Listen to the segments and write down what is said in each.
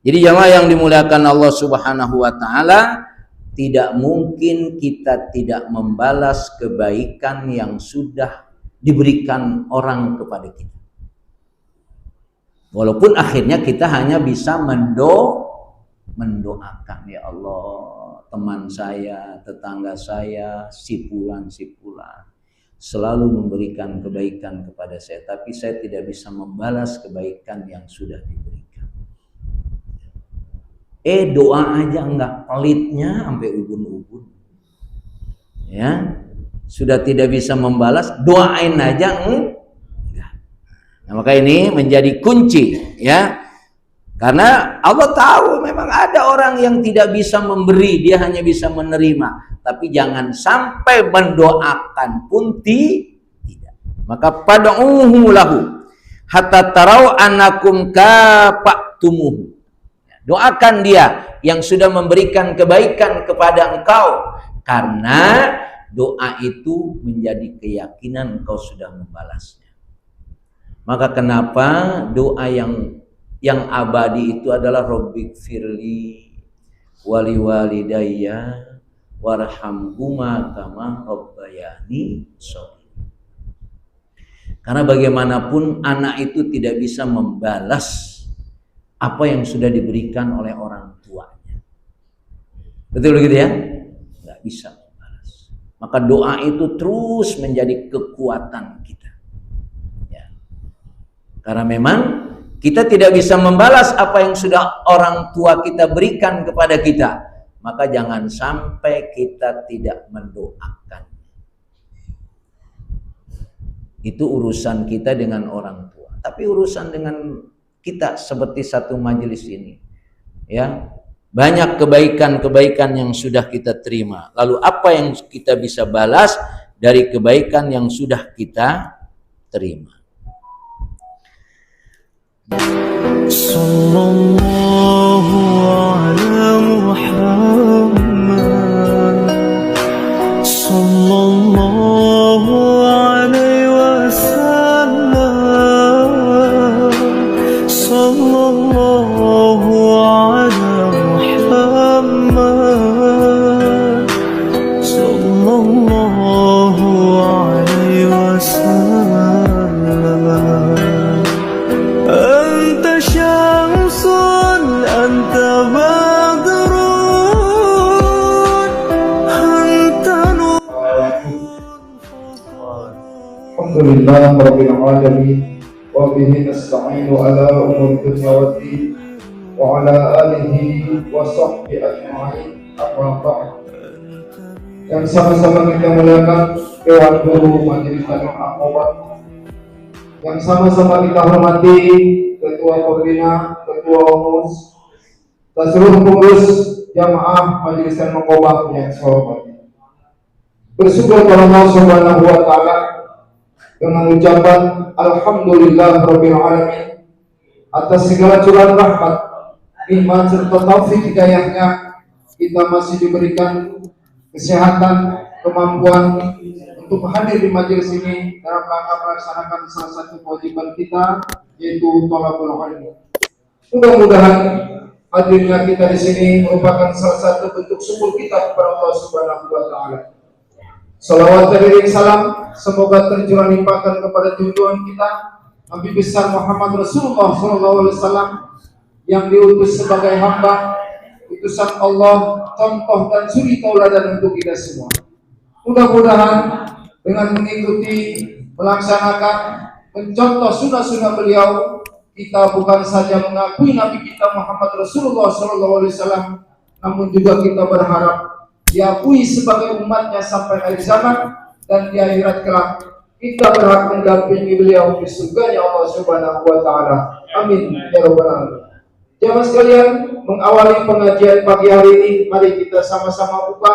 Jadi jamaah yang dimuliakan Allah Subhanahu wa taala, tidak mungkin kita tidak membalas kebaikan yang sudah diberikan orang kepada kita. Walaupun akhirnya kita hanya bisa mendoakan, ya Allah, teman saya, tetangga saya, si fulan selalu memberikan kebaikan kepada saya, tapi saya tidak bisa membalas kebaikan yang sudah diberikan. Doa aja enggak, pelitnya sampai ubun-ubun. Ya, sudah tidak bisa membalas, doain aja enggak. Nah, maka ini menjadi kunci, ya. Karena Allah tahu memang ada orang yang tidak bisa memberi, dia hanya bisa menerima. Tapi jangan sampai mendoakan pun tidak. Maka pad'uhu lahu hatta tarau annakum kafa'tumuhu. Doakan dia yang sudah memberikan kebaikan kepada engkau, karena doa itu menjadi keyakinan engkau sudah membalasnya. Maka kenapa doa yang abadi itu adalah Rabbighfirli wali walidayya warhamhuma kama rabbayani shaghira. Karena bagaimanapun anak itu tidak bisa membalas apa yang sudah diberikan oleh orang tuanya. Betul begitu ya? Nggak bisa membalas. Maka doa itu terus menjadi kekuatan kita. Ya. Karena memang kita tidak bisa membalas apa yang sudah orang tua kita berikan kepada kita. Maka jangan sampai kita tidak mendoakan. Itu urusan kita dengan orang tua. Tapi urusan dengan kita seperti satu majelis ini, ya, banyak kebaikan-kebaikan yang sudah kita terima. Lalu apa yang kita bisa balas dari kebaikan yang sudah kita terima? Sallallahu ala Muhammad, sallallahu alaihi wasallam, sallallahu ala Muhammad, sallallahu alaihi wasallam. Anta syamsun, anta badrun, anta nur. Alhamdulillah Rabbil Alamin, wa bihi nasta'inu ala umuri dunya waddin, wa ala alihi wa sahbihi ajma'in, amma ba'd. Yang sama-sama kita muliakan Dewan Guru Majelis Taklim Aqabah, yang sama-sama kita hormati Ketua Pembina, Ketua Umus, dan seluruh pengurus jamaah Majelis Taklim Aqabah yang saya hormati. Bersyukur kepada Allah Subhanahu wa taala dengan ucapan Alhamdulillah Rabbil Alamin atas segala curahan rahmat, nikmat serta taufik hidayahnya, kita masih diberikan kesehatan, kemampuan untuk hadir di majelis ini dalam rangka melaksanakan salah satu kewajiban kita, yaitu thalabul ilmi. Mudah-mudahan hadirnya kita di sini merupakan salah satu bentuk syukur kita kepada Allah Subhanahu wa taala. Salawat dan salam semoga tercurah limpahkan kepada junjungan kita Nabi besar Muhammad Rasulullah SAW yang diutus sebagai hamba utusan Allah, contoh dan suri tauladan untuk kita semua. Mudah-mudahan dengan mengikuti, melaksanakan, mencontoh sunnah-sunnah beliau, kita bukan saja mengakui Nabi kita Muhammad Rasulullah SAW, namun juga kita berharap diakui sebagai umatnya sampai akhir zaman, dan di akhirat kelak kita berhak mendampingi beliau di surganya Allah Subhanahu wa taala. Amin ya rabbal alamin. Jamaah sekalian, mengawali pengajian pagi hari ini, mari kita sama-sama buka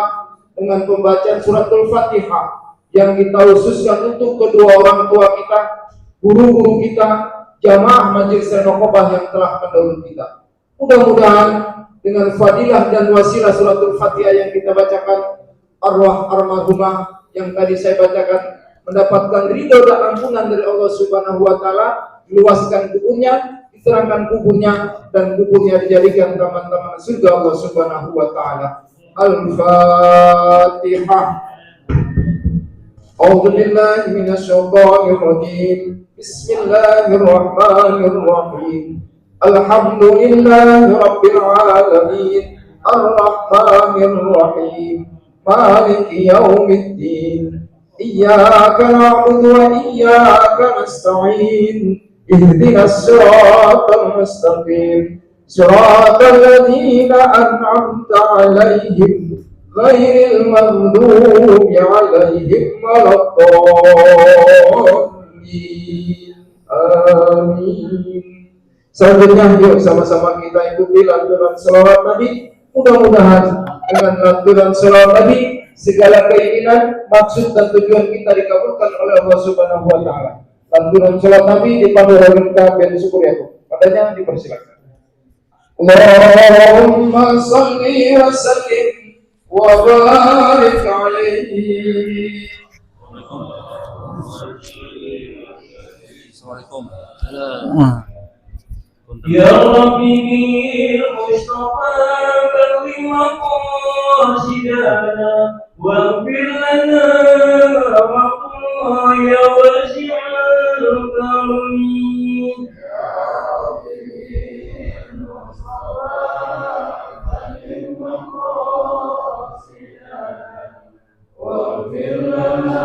dengan pembacaan suratul Fatihah yang kita khususkan untuk kedua orang tua kita, guru-guru kita, jamaah Majelis Taklim Aqabah yang telah mendahului kita. Mudah-mudahan dengan fadilah dan wasilah suratul Fatihah yang kita bacakan, arwah almarhumah yang tadi saya bacakan mendapatkan ridho dan ampunan dari Allah Subhanahu wa taala, luaskan kuburnya, terangkan kuburnya, dan kuburnya dijadikan taman-taman surga Allah Subhanahu wa taala. Al-Fatihah. A'udzu billahi minasyaitonir rajim. Bismillahirrahmanirrahim. Alhamdulillahi rabbil alamin. Ar-Rahmanir Rahim. Maliki yaumiddin. Iyyaka na'budu wa iyyaka nasta'in. Ihdinas siratal mustaqim. Siratal ladzina an'amta 'alaihim ghairil maghdubi 'alaihim waladdallin. Amin. Selanjutnya yuk sama-sama kita ikuti lantunan selawat Nabi. Mudah-mudahan dengan lantunan selawat Nabi segala keinginan, maksud dan tujuan kita dikabulkan oleh Allah Subhanahu wa taala. Lantunan selawat Nabi dipandu oleh kami syukur ya. Padanya dipersilakan. Allahumma salli wa sallim wa barik alaihi. Assalamualaikum. Ya Rabbi bil Mustafa balligh maqasidana waghfir lana wa ya wasi'al karami. Ya Rabbi bil Mustafa balligh maqasidana waghfir lana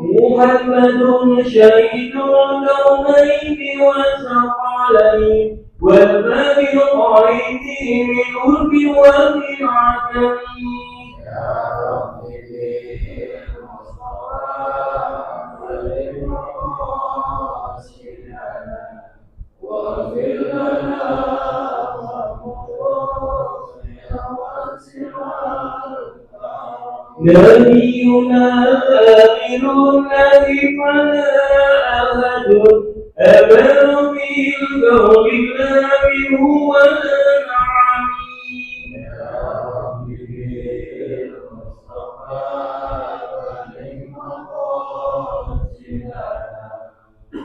محمد شهيد الكونين والثقلين والمريضين من الأرض والعجم. يا رب واغفر لنا نبينا آخر الذي فلا أحد أبر بالقول الله هو العليم. يا رب بالمصطفى عليه مقاصدنا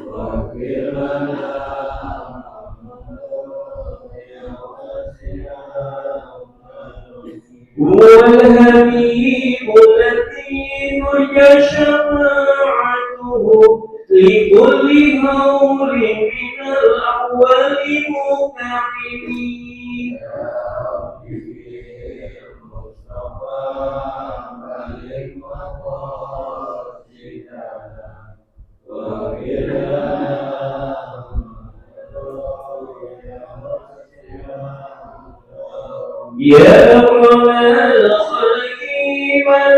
واغفر لنا هو الحبيب الذي ترجى شفاعته لكل هول من الأول مكرمين. يا رب بالمصطفى عليه مقاصدنا واغفر لنا يا أكرم الخلق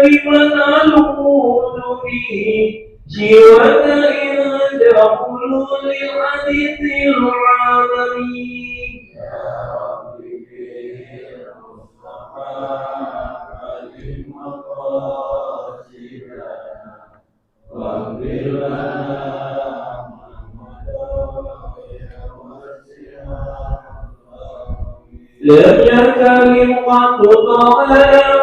لمن ألوذ به سواك إن تقول للحديث العالمين. يا رب بالمصطفى عليه مقاصدنا واغفر لنا لم يكن قط ضاع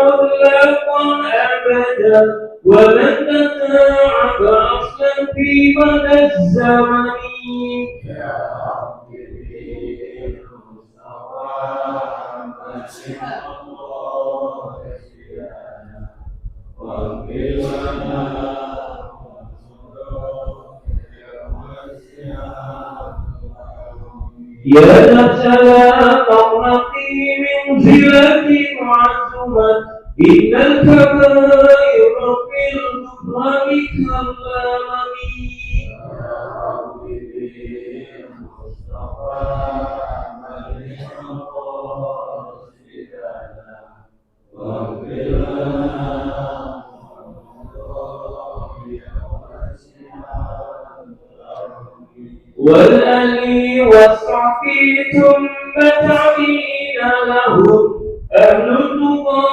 مطلقا ابدا ولن تتعب اصلا في مدى الزمن. يا رب بالمصطفى واغفر لنا يا نفس لا تقنطي من زلة عزمت إن الكبائر في الكفر كالأمم. يا رب بالمصطفى عليه مقاصدنا واغفر لنا والأهل والصحب ثم تعين لهم أهل التقى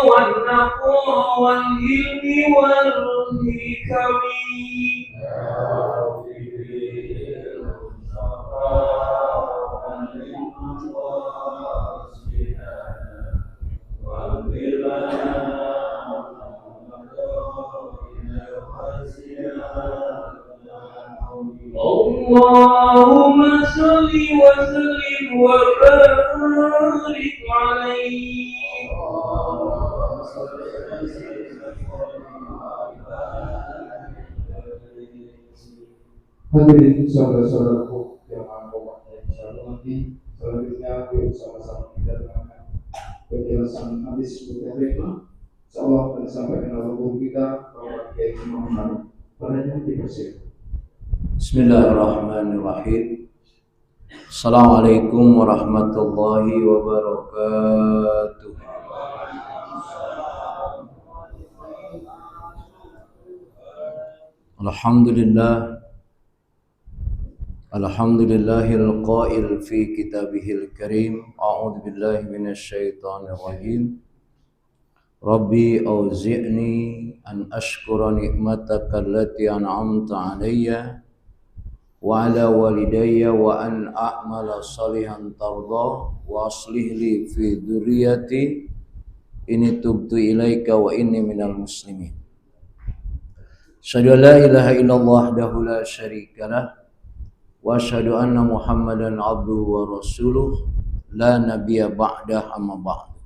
والنقى والعلم والحكم. يا رب بالمصطفى عليه مقاصدنا واغفر لنا اللهم صل وسلم وبارك عليه. Hadirin saudara-saudaraku yang aku hormati, selanjutnya yuk sama-sama kita dengarkan penjelasan hadis Bukhari. Insyaallah akan disampaikan oleh guru kita Bapak Kiai Muhammad. Padanya dipersilakan. Bismillahirrahmanirrahim. Assalamualaikum warahmatullahi wabarakatuh. Alhamdulillah. Alhamdulillahil qail fi kitabihil karim. A'udzu billahi minasy syaithanir rajim. Rabbi auzi'ni an ashkura ni'mataka allati an'amta 'alayya wa 'ala walidayya wa an a'mala salihan tardah wa aslih li fi dzurriyyati inni tubtu ilaika wa inni minal muslimin. Asyhadu an la ilaha illallah wahdahu la syarikalah wa asyhadu anna Muhammadan abduhu wa rasuluh la nabiyya ba'dah amma ba'du.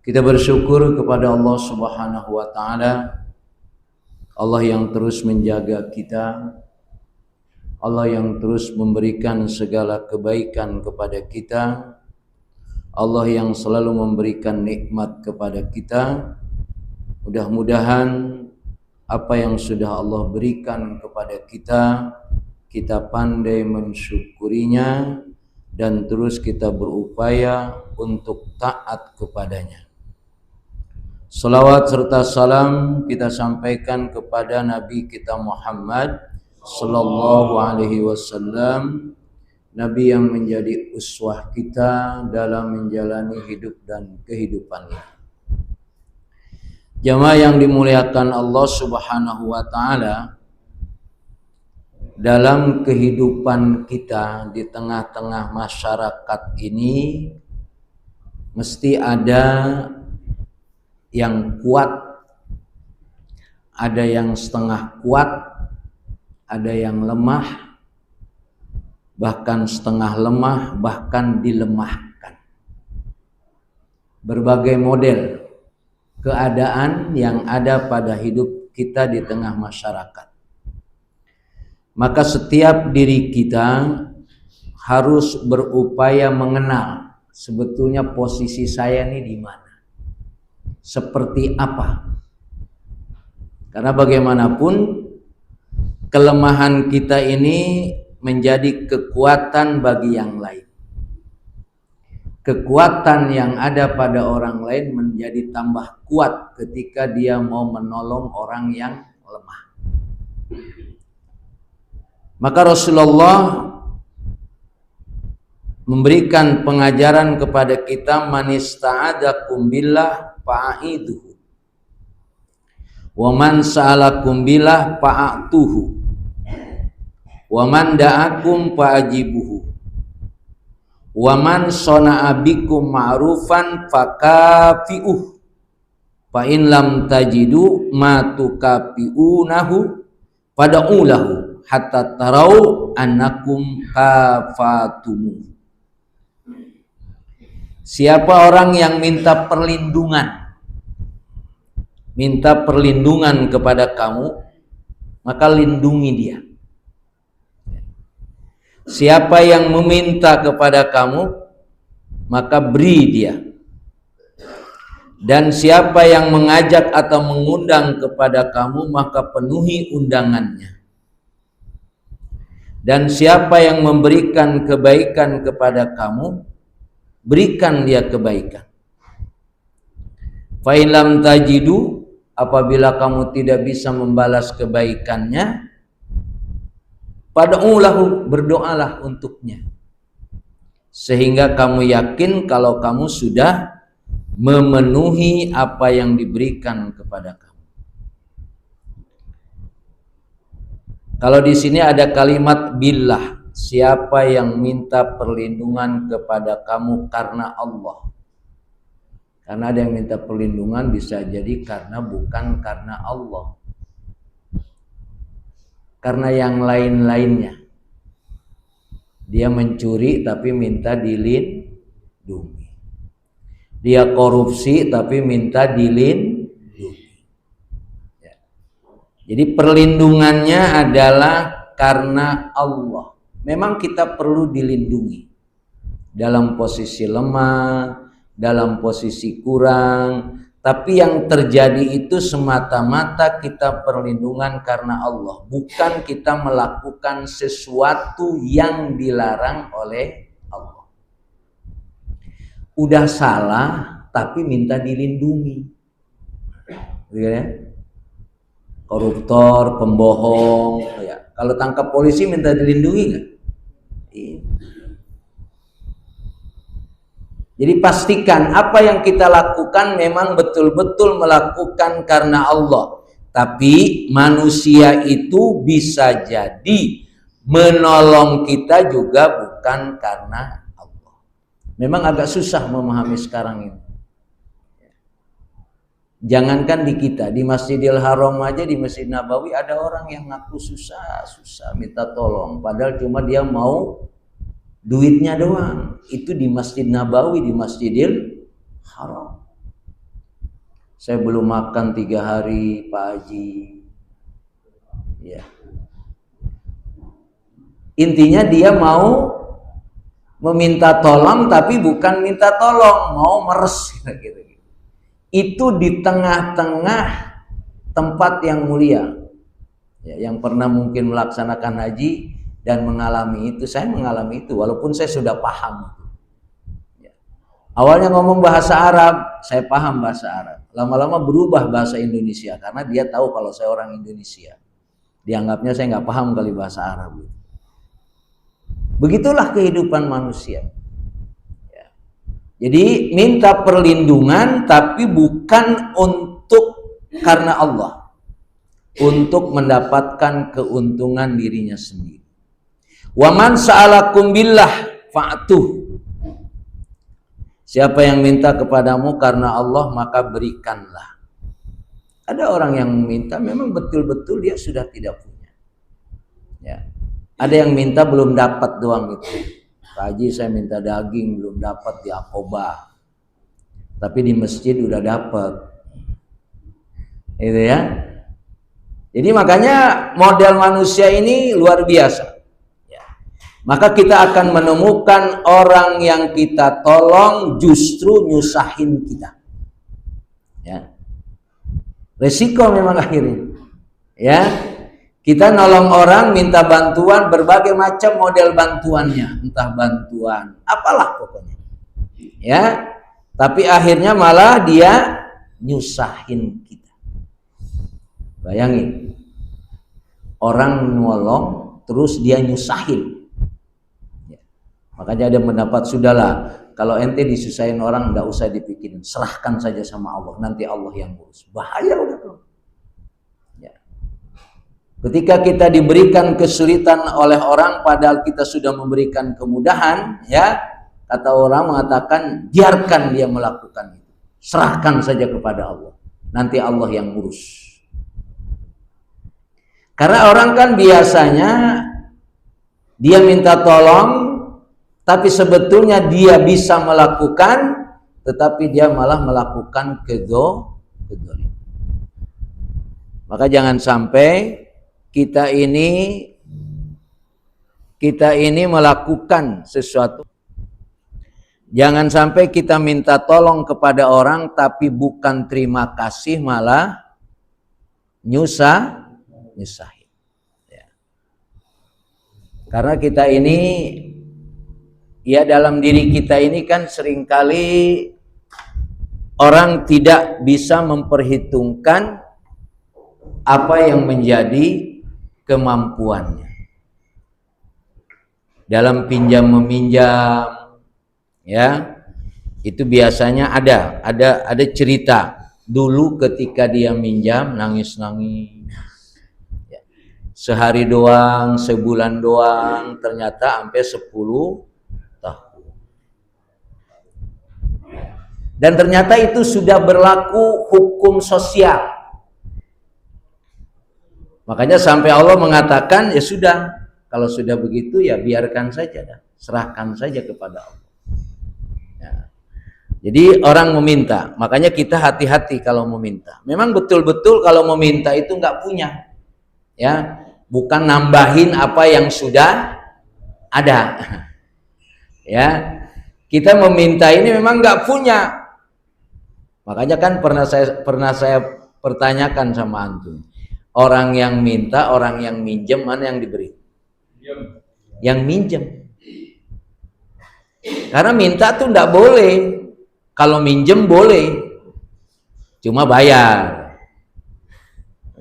Kita bersyukur kepada Allah Subhanahu wa taala, Allah yang terus menjaga kita, Allah yang terus memberikan segala kebaikan kepada kita, Allah yang selalu memberikan nikmat kepada kita. Mudah-mudahan apa yang sudah Allah berikan kepada kita, kita pandai mensyukurinya dan terus kita berupaya untuk taat kepadanya. Salawat serta salam kita sampaikan kepada Nabi kita Muhammad sallallahu alaihi wasallam, Nabi yang menjadi uswah kita dalam menjalani hidup dan kehidupan ini. Jamaah yang dimuliakan Allah Subhanahu wa taala, dalam kehidupan kita di tengah-tengah masyarakat ini mesti ada yang kuat, ada yang setengah kuat, ada yang lemah, bahkan setengah lemah, bahkan dilemahkan. Berbagai model keadaan yang ada pada hidup kita di tengah masyarakat. Maka setiap diri kita harus berupaya mengenal sebetulnya posisi saya ini di mana, seperti apa. Karena bagaimanapun kelemahan kita ini menjadi kekuatan bagi yang lain. Kekuatan yang ada pada orang lain menjadi tambah kuat ketika dia mau menolong orang yang lemah. Maka Rasulullah memberikan pengajaran kepada kita, man ista'adakum billah fa'iduhu wa man sa'alakum billah fa'atuhu wa man da'akum fa'ajibuhu wa man sona'a bikum ma'rufan fakafi'uh fa in lam tajidu ma tukafi'unahu fada'ulahu hatta tarau annakum kafatumu. Siapa orang yang minta perlindungan kepada kamu, maka lindungi dia. Siapa yang meminta kepada kamu, maka beri dia. Dan siapa yang mengajak atau mengundang kepada kamu, maka penuhi undangannya. Dan siapa yang memberikan kebaikan kepada kamu, berikan dia kebaikan. Fa in lam tajidu, apabila kamu tidak bisa membalas kebaikannya, fad'ulahu, berdoalah untuknya. Sehingga kamu yakin kalau kamu sudah memenuhi apa yang diberikan kepada kamu. Kalau di sini ada kalimat billah, siapa yang minta perlindungan kepada kamu karena Allah. Karena ada yang minta perlindungan bisa jadi bukan karena Allah. karena yang lain-lainnya. Dia mencuri tapi minta dilindungi. Dia korupsi tapi minta dilindungi. Ya. Jadi perlindungannya adalah karena Allah. Memang kita perlu dilindungi dalam posisi lemah, dalam posisi kurang, tapi yang terjadi itu semata-mata kita perlindungan karena Allah, bukan kita melakukan sesuatu yang dilarang oleh Allah. Udah salah tapi minta dilindungi, ya? Koruptor, pembohong, ya. Kalau tangkap polisi minta dilindungi nggak? Iya. Jadi pastikan apa yang kita lakukan memang betul-betul melakukan karena Allah. Tapi manusia itu bisa jadi menolong kita juga bukan karena Allah. Memang agak susah memahami sekarang ini. Jangankan di kita, di Masjidil Haram aja, di Masjid Nabawi ada orang yang ngaku susah minta tolong. Padahal cuma dia mau duitnya doang. Itu di Masjid Nabawi, di Masjidil Haram. Saya belum makan 3 hari Pak Haji. Ya. Intinya dia mau meminta tolong tapi bukan minta tolong, mau meres gitu. Itu di tengah-tengah tempat yang mulia. Ya, yang pernah mungkin melaksanakan haji dan mengalami itu, saya mengalami itu walaupun saya sudah paham. Ya. Awalnya ngomong bahasa Arab, saya paham bahasa Arab. Lama-lama berubah bahasa Indonesia karena dia tahu kalau saya orang Indonesia. Dianggapnya saya nggak paham kali bahasa Arab. Begitulah kehidupan manusia. Ya. Jadi minta perlindungan tapi bukan untuk karena Allah, untuk mendapatkan keuntungan dirinya sendiri. Waman sa'alakum billah fa'tuh. Siapa yang minta kepadamu karena Allah maka berikanlah. Ada orang yang minta memang betul-betul dia sudah tidak punya. Ya. Ada yang minta belum dapat doang itu. Pak Haji saya minta daging belum dapat di Aqobah. Tapi di masjid udah dapat. Itu ya. Jadi makanya model manusia ini luar biasa. Maka kita akan menemukan orang yang kita tolong justru nyusahin kita. Ya. Resiko memang akhirnya. Ya. Kita nolong orang minta bantuan berbagai macam model bantuannya, entah bantuan apalah pokoknya. Ya. Tapi akhirnya malah dia nyusahin kita. Bayangin. Orang nolong terus dia nyusahin. Makanya ada pendapat sudahlah kalau ente disusahin orang enggak usah dipikirin, serahkan saja sama Allah, nanti Allah yang ngurus. Bahaya udah tuh. Ya. Ketika kita diberikan kesulitan oleh orang padahal kita sudah memberikan kemudahan, ya, kata orang mengatakan biarkan dia melakukan itu. Serahkan saja kepada Allah. Nanti Allah yang ngurus. Karena orang kan biasanya dia minta tolong tapi sebetulnya dia bisa melakukan, tetapi dia malah melakukan kedoliman. Maka jangan sampai kita ini melakukan sesuatu. Jangan sampai kita minta tolong kepada orang, tapi bukan terima kasih malah nyusahin. Ya. Karena kita ini ya dalam diri kita ini kan seringkali orang tidak bisa memperhitungkan apa yang menjadi kemampuannya. Dalam pinjam meminjam, ya, itu biasanya ada cerita dulu ketika dia minjam nangis-nangis. Ya. Sehari doang, sebulan doang, ternyata sampai 10 dan ternyata itu sudah berlaku hukum sosial. Makanya sampai Allah mengatakan, ya sudah, kalau sudah begitu ya biarkan saja, serahkan saja kepada Allah. Ya. Jadi orang meminta, makanya kita hati-hati kalau meminta. Memang betul-betul kalau meminta itu nggak punya, ya, bukan nambahin apa yang sudah ada. Ya, kita meminta ini memang nggak punya. Makanya kan pernah saya pertanyakan sama antum. Orang yang minta, orang yang minjem, mana yang diberi? Yang minjem. Karena minta tuh enggak boleh. Kalau minjem boleh. Cuma bayar.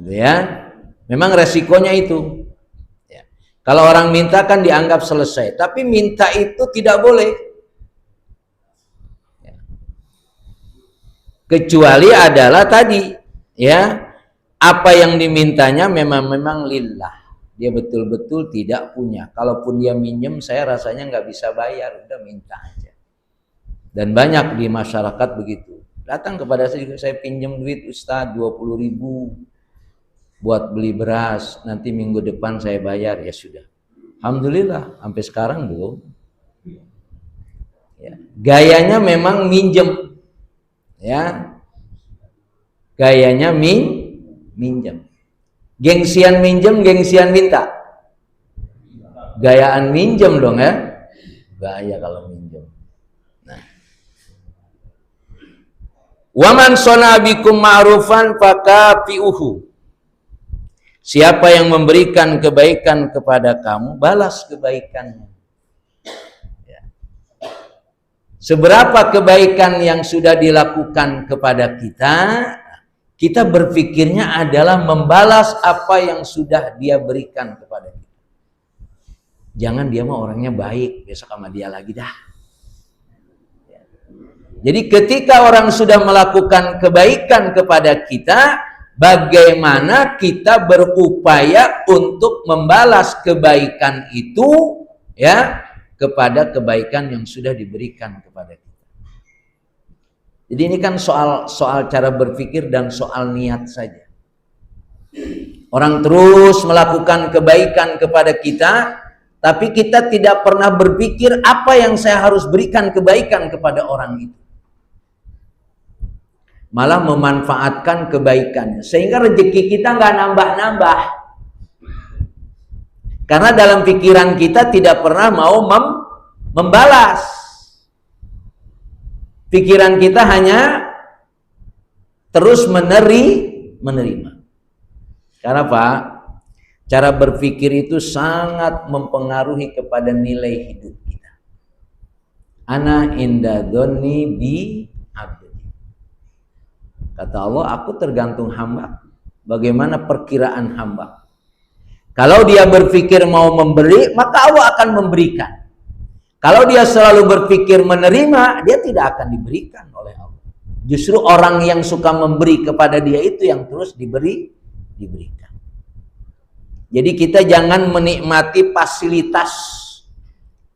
Gitu ya. Memang resikonya itu. Ya. Kalau orang minta kan dianggap selesai. Tapi minta itu tidak boleh. Ya. Kecuali adalah tadi. Ya. Apa yang dimintanya memang lillah, dia betul-betul tidak punya. Kalaupun dia minjem, saya rasanya nggak bisa bayar, udah minta aja. Dan banyak di masyarakat begitu. Datang kepada saya juga, saya pinjam duit Ustadz 20.000 buat beli beras, nanti minggu depan saya bayar, ya sudah. Alhamdulillah, sampai sekarang belum. Ya. Gayanya memang minjem, ya. Gayanya minjem. Gengsian minjem, gengsian minta. Gayaan minjem dong ya. Gaya kalau minjem. Nah. Waman sona bikum ma'rufan fakafi'uhu. Siapa yang memberikan kebaikan kepada kamu, balas kebaikannya. Ya. Seberapa kebaikan yang sudah dilakukan kepada kita, kita berpikirnya adalah membalas apa yang sudah dia berikan kepada kita. Jangan dia mah orangnya baik, besok sama dia lagi dah. Jadi ketika orang sudah melakukan kebaikan kepada kita, bagaimana kita berupaya untuk membalas kebaikan itu, ya, kepada kebaikan yang sudah diberikan kepada kita. Jadi ini kan soal cara berpikir dan soal niat saja. Orang terus melakukan kebaikan kepada kita, tapi kita tidak pernah berpikir apa yang saya harus berikan kebaikan kepada orang itu. Malah memanfaatkan kebaikannya, sehingga rezeki kita nggak nambah-nambah. Karena dalam pikiran kita tidak pernah mau membalas. Pikiran kita hanya terus menerima. Karena Pak, cara berpikir itu sangat mempengaruhi kepada nilai hidup kita. Ana inda dzonni bi abdi. Kata Allah, aku tergantung hamba. Bagaimana perkiraan hamba? Kalau dia berpikir mau memberi, maka Allah akan memberikan. Kalau dia selalu berpikir menerima, dia tidak akan diberikan oleh Allah. Justru orang yang suka memberi kepada dia itu yang terus diberikan. Jadi kita jangan menikmati fasilitas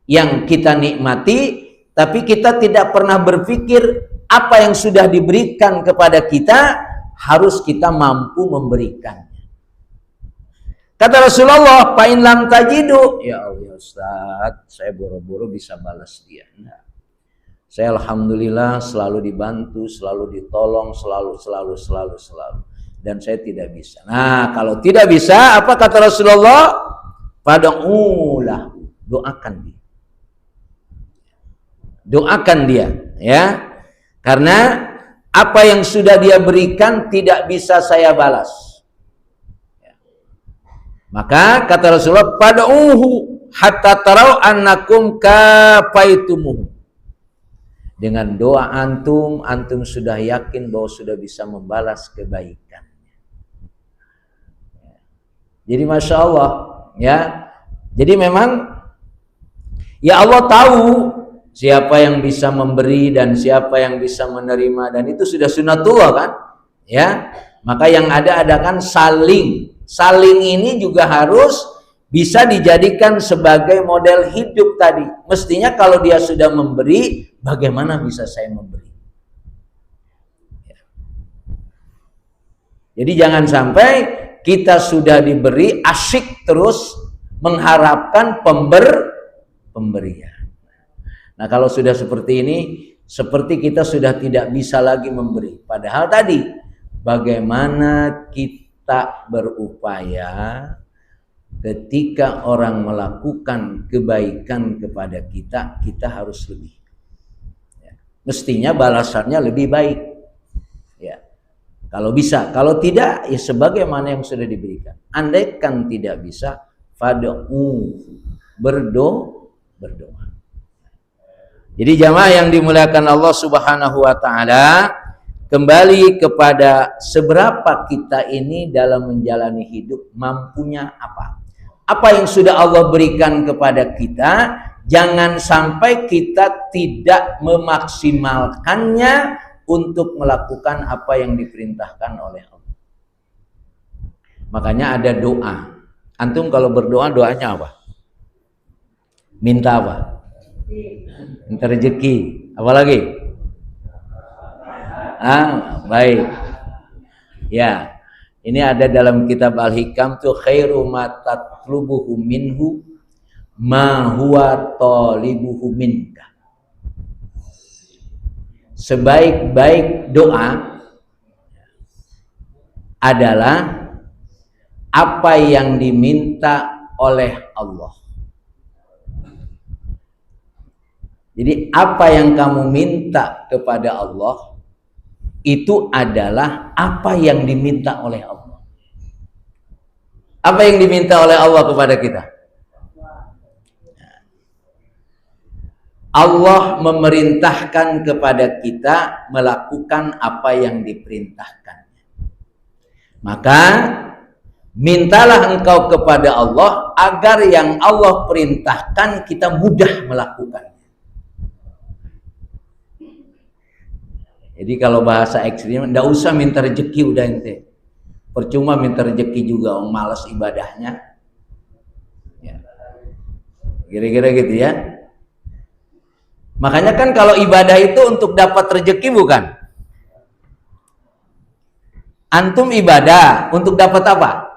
yang kita nikmati, tapi kita tidak pernah berpikir apa yang sudah diberikan kepada kita harus kita mampu memberikan. Kata Rasulullah, "Fa'in lam tajidu." Ya Allah Ustaz, saya boro-boro bisa balas dia. Nah, saya alhamdulillah selalu dibantu, selalu ditolong, selalu. Dan saya tidak bisa. Nah, kalau tidak bisa, apa kata Rasulullah? Fad'ulah, doakan dia. Doakan dia, ya. Karena apa yang sudah dia berikan tidak bisa saya balas. Maka kata Rasulullah, "Fad'uhu hatta tarau annakum kafaitumuh." Dengan doa antum sudah yakin bahwa sudah bisa membalas kebaikan. Jadi Masya Allah, ya. Jadi memang ya Allah tahu siapa yang bisa memberi dan siapa yang bisa menerima, dan itu sudah sunnatullah kan, ya. Maka yang ada kan saling ini juga harus bisa dijadikan sebagai model hidup tadi. Mestinya kalau dia sudah memberi, bagaimana bisa saya memberi? Jadi jangan sampai kita sudah diberi, asyik terus mengharapkan pemberian. Nah, kalau sudah seperti ini, seperti kita sudah tidak bisa lagi memberi. Padahal tadi, bagaimana kita berupaya ketika orang melakukan kebaikan kepada kita, kita harus lebih. Ya. Mestinya balasannya lebih baik. Ya. Kalau bisa, kalau tidak, ya sebagaimana yang sudah diberikan. Andaikan tidak bisa, fad'u, berdoa. Jadi jamaah yang dimuliakan Allah Subhanahu wa taala, kembali kepada seberapa kita ini dalam menjalani hidup mampunya apa? Apa yang sudah Allah berikan kepada kita, jangan sampai kita tidak memaksimalkannya untuk melakukan apa yang diperintahkan oleh Allah. Makanya ada doa. Antum kalau berdoa doanya apa? Minta apa? Minta rezeki. Apa lagi? Baik. Ya, ini ada dalam kitab Al-Hikam tuh, khairu ma tatlubuhu minhu ma huwa talibuhu minka. Sebaik-baik doa adalah apa yang diminta oleh Allah. Jadi apa yang kamu minta kepada Allah itu adalah apa yang diminta oleh Allah. Apa yang diminta oleh Allah kepada kita? Allah memerintahkan kepada kita melakukan apa yang diperintahkan. Maka mintalah engkau kepada Allah agar yang Allah perintahkan kita mudah melakukan. Jadi kalau bahasa ekstrim, nggak usah minta rezeki udah ente. Percuma minta rezeki juga, orang malas ibadahnya. Ya. Kira-kira gitu ya. Makanya kan kalau ibadah itu untuk dapat rezeki bukan? Antum ibadah untuk dapat apa?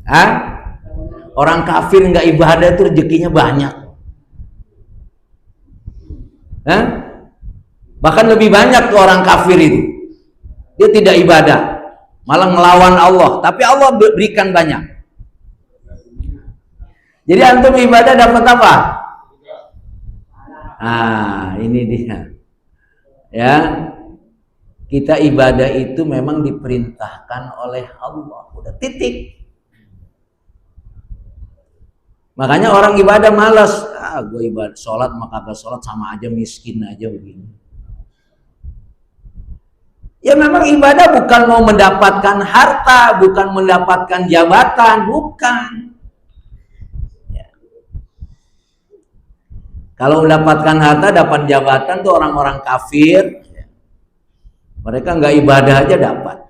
Hah? Orang kafir nggak ibadah itu rezekinya banyak. Hah? Bahkan lebih banyak tuh orang kafir itu. Dia tidak ibadah, malah melawan Allah, tapi Allah berikan banyak. Jadi antum ibadah dapat apa? Ini dia. Ya. Kita ibadah itu memang diperintahkan oleh Allah. Udah titik. Makanya orang ibadah malas. Gue ibadah, sholat maka kagak sholat sama aja, miskin aja begini. Ya memang ibadah bukan mau mendapatkan harta, bukan mendapatkan jabatan, bukan. Ya. Kalau mendapatkan harta, dapat jabatan tuh orang-orang kafir. Ya. Mereka nggak ibadah aja dapat.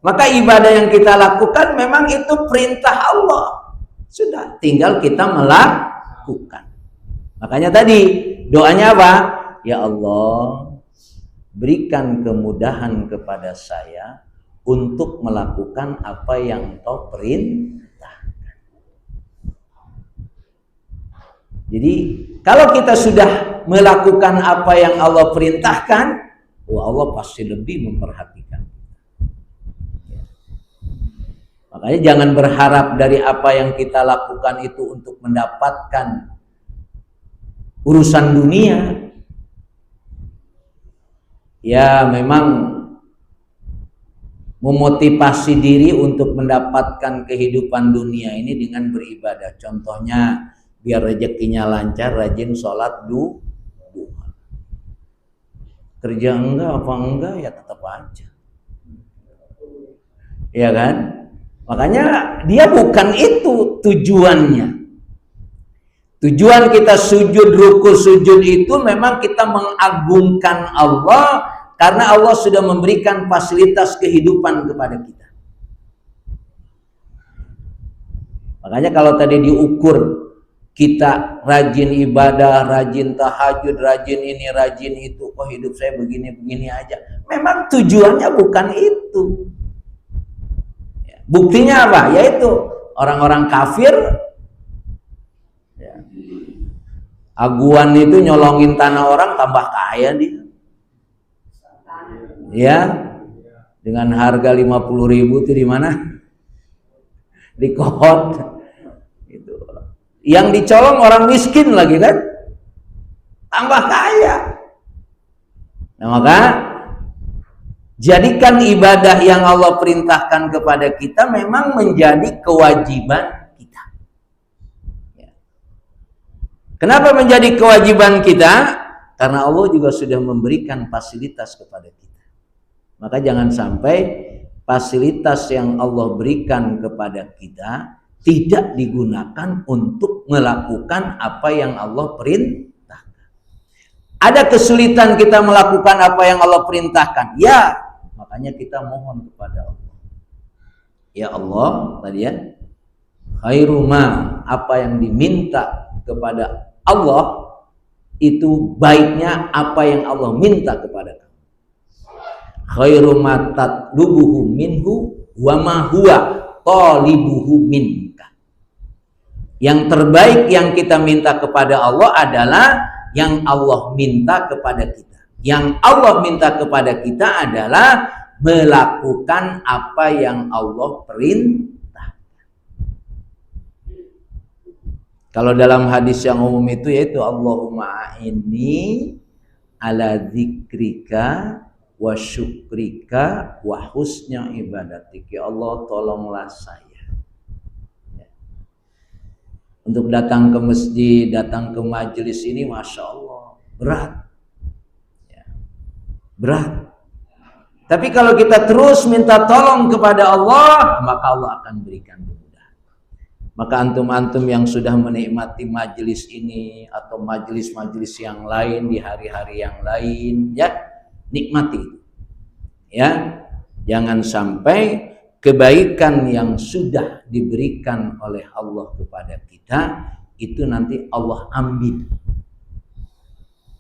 Maka ibadah yang kita lakukan memang itu perintah Allah. Sudah, tinggal kita melakukan. Makanya tadi doanya apa? Ya Allah, berikan kemudahan kepada saya untuk melakukan apa yang Engkau perintahkan. Jadi kalau kita sudah melakukan apa yang Allah perintahkan, Allah pasti lebih memperhatikan. Makanya jangan berharap dari apa yang kita lakukan itu untuk mendapatkan urusan dunia. Ya memang memotivasi diri untuk mendapatkan kehidupan dunia ini dengan beribadah. Contohnya biar rezekinya lancar, rajin sholat duha. Kerja enggak apa enggak ya tetap aja. Ya kan? Makanya dia bukan itu tujuannya. Tujuan kita sujud, ruku, sujud itu memang kita mengagungkan Allah karena Allah sudah memberikan fasilitas kehidupan kepada kita. Makanya kalau tadi diukur kita rajin ibadah, rajin tahajud, rajin ini, rajin itu, kok hidup saya begini-begini aja. Memang tujuannya bukan itu. Buktinya apa? Yaitu orang-orang kafir ya, aguan itu nyolongin tanah orang tambah kaya dia. Ya, dengan harga 50.000 itu di mana? Di Kohot. Itu. Yang dicolong orang miskin lagi kan? Tambah kaya. Nah, maka jadikan ibadah yang Allah perintahkan kepada kita memang menjadi kewajiban kita. Ya. Kenapa menjadi kewajiban kita? Karena Allah juga sudah memberikan fasilitas kepada kita. Maka jangan sampai fasilitas yang Allah berikan kepada kita tidak digunakan untuk melakukan apa yang Allah perintahkan. Ada kesulitan kita melakukan apa yang Allah perintahkan. Ya, makanya kita mohon kepada Allah. Ya Allah, tadi ya, khairuma, apa yang diminta kepada Allah itu baiknya apa yang Allah minta kepada kamu. Khairuma tatlubuhu minhu wa ma huwa talibuhu minka. Yang terbaik yang kita minta kepada Allah adalah yang Allah minta kepada kita. Yang Allah minta kepada kita adalah melakukan apa yang Allah perintah. Kalau dalam hadis yang umum itu yaitu Allahumma a'inni ala dzikrika wa syukrika wa husna ibadatik. Ya Allah, tolonglah saya untuk datang ke masjid, datang ke majelis ini, Masya Allah, berat. Ya, berat. Tapi kalau kita terus minta tolong kepada Allah, maka Allah akan berikan kemudahan. Maka antum-antum yang sudah menikmati majelis ini atau majelis-majelis yang lain di hari-hari yang lain, ya, nikmati. Ya, jangan sampai kebaikan yang sudah diberikan oleh Allah kepada kita itu nanti Allah ambil.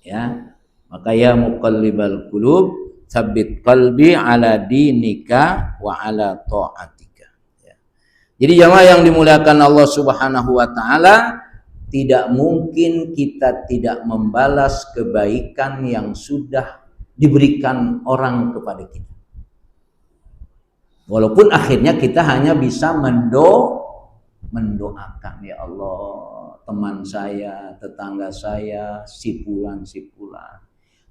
Ya, maka ya muqallibal qulub tsabbit qalbi ala dinika wa ala taatika. Ya. Jadi jamaah yang dimuliakan Allah Subhanahu wa taala, tidak mungkin kita tidak membalas kebaikan yang sudah diberikan orang kepada kita. Walaupun akhirnya kita hanya bisa mendoakan, ya Allah, teman saya, tetangga saya, sipulan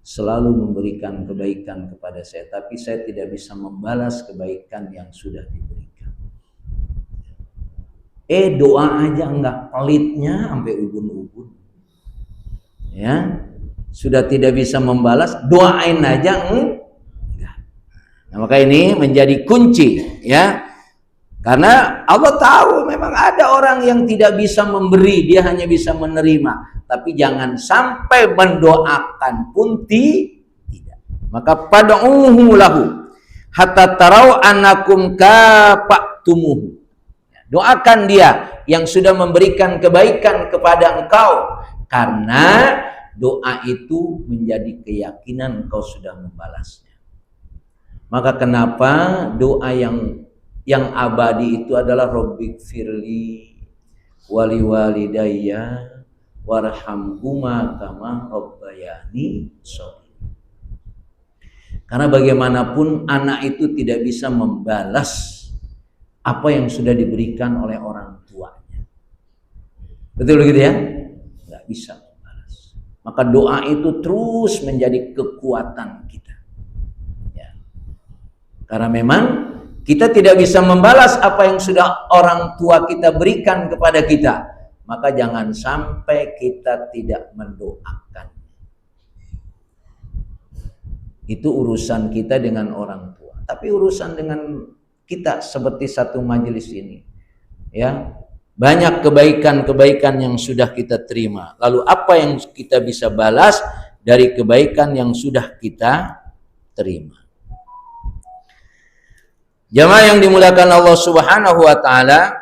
selalu memberikan kebaikan kepada saya, tapi saya tidak bisa membalas kebaikan yang sudah diberikan. Doa aja enggak, pelitnya sampai ubun-ubun. Ya, sudah tidak bisa membalas, doain aja enggak. Nah, maka ini menjadi kunci, ya. Karena Allah tahu memang ada orang yang tidak bisa memberi, dia hanya bisa menerima. Tapi jangan sampai mendoakan pun tidak. Maka pad'uhu lahu hatta tarau annakum kafa'tumuhu. Doakan dia yang sudah memberikan kebaikan kepada engkau, karena doa itu menjadi keyakinan engkau sudah membalasnya. Maka kenapa doa yang abadi itu adalah Rabbik firli wali walidayya warhamhuma kama rabbayani shaghira. Karena bagaimanapun anak itu tidak bisa membalas apa yang sudah diberikan oleh orang tuanya. Betul begitu ya? Nggak bisa membalas. Maka doa itu terus menjadi kekuatan kita. Karena memang kita tidak bisa membalas apa yang sudah orang tua kita berikan kepada kita. Maka jangan sampai kita tidak mendoakan. Itu urusan kita dengan orang tua. Tapi urusan dengan kita seperti satu majelis ini. Ya, banyak kebaikan-kebaikan yang sudah kita terima. Lalu apa yang kita bisa balas dari kebaikan yang sudah kita terima? Jamaah yang dimuliakan Allah Subhanahu wa taala,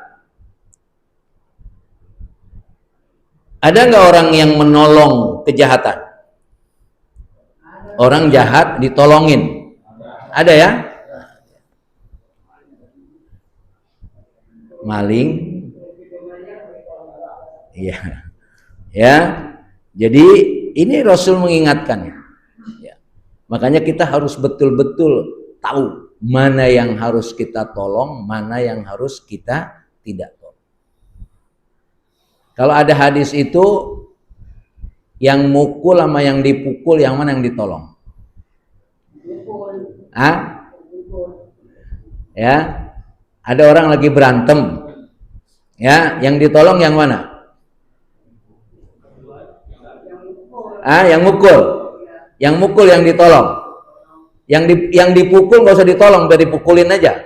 ada nggak orang yang menolong kejahatan? Orang jahat ditolongin. Ada ya? maling. Iya. Ya. Jadi ini Rasul mengingatkan. Ya. Makanya kita harus betul-betul tahu mana yang harus kita tolong, mana yang harus kita tidak tolong. Kalau ada hadis itu yang mukul sama yang dipukul, yang mana yang ditolong? Ya, ada orang lagi berantem, ya, yang ditolong yang mana? Yang mukul yang ditolong. Yang dipukul nggak usah ditolong, biar dipukulin aja.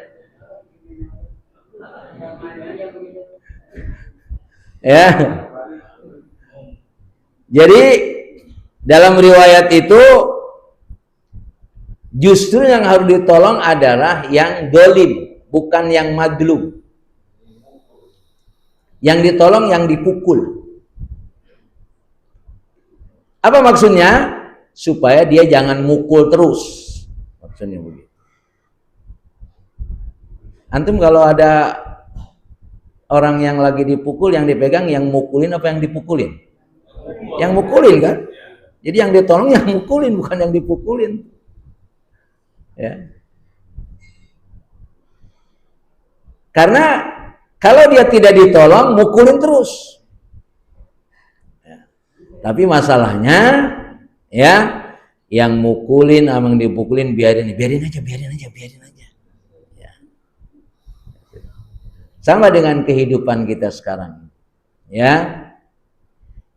Ya. Jadi dalam riwayat itu justru yang harus ditolong adalah yang dolim, bukan yang madlum. Yang ditolong yang dipukul. Apa maksudnya? Supaya dia jangan mukul terus. Maksudnya begitu. Antum kalau ada orang yang lagi dipukul, yang dipegang yang mukulin apa yang dipukulin? Yang mukulin kan? Jadi yang ditolong yang mukulin, bukan yang dipukulin. Ya. Karena kalau dia tidak ditolong, mukulin terus. Ya. Tapi masalahnya, ya, yang mukulin sama yang dipukulin biarin aja. Ya. Sama dengan kehidupan kita sekarang. Ya.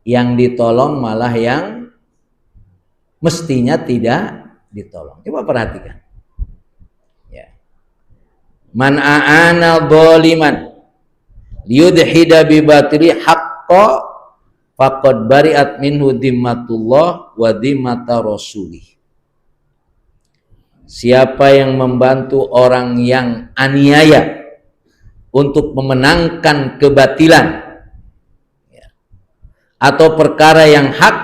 Yang ditolong malah yang mestinya tidak ditolong. Coba perhatikan. Ya. Man a'ana dhaliman liyudhida bi batili haqqa faqad bari'at minhu dhimmatullah wa dhimmata rasulih. Siapa yang membantu orang yang aniaya untuk memenangkan kebatilan, ya, atau perkara yang hak,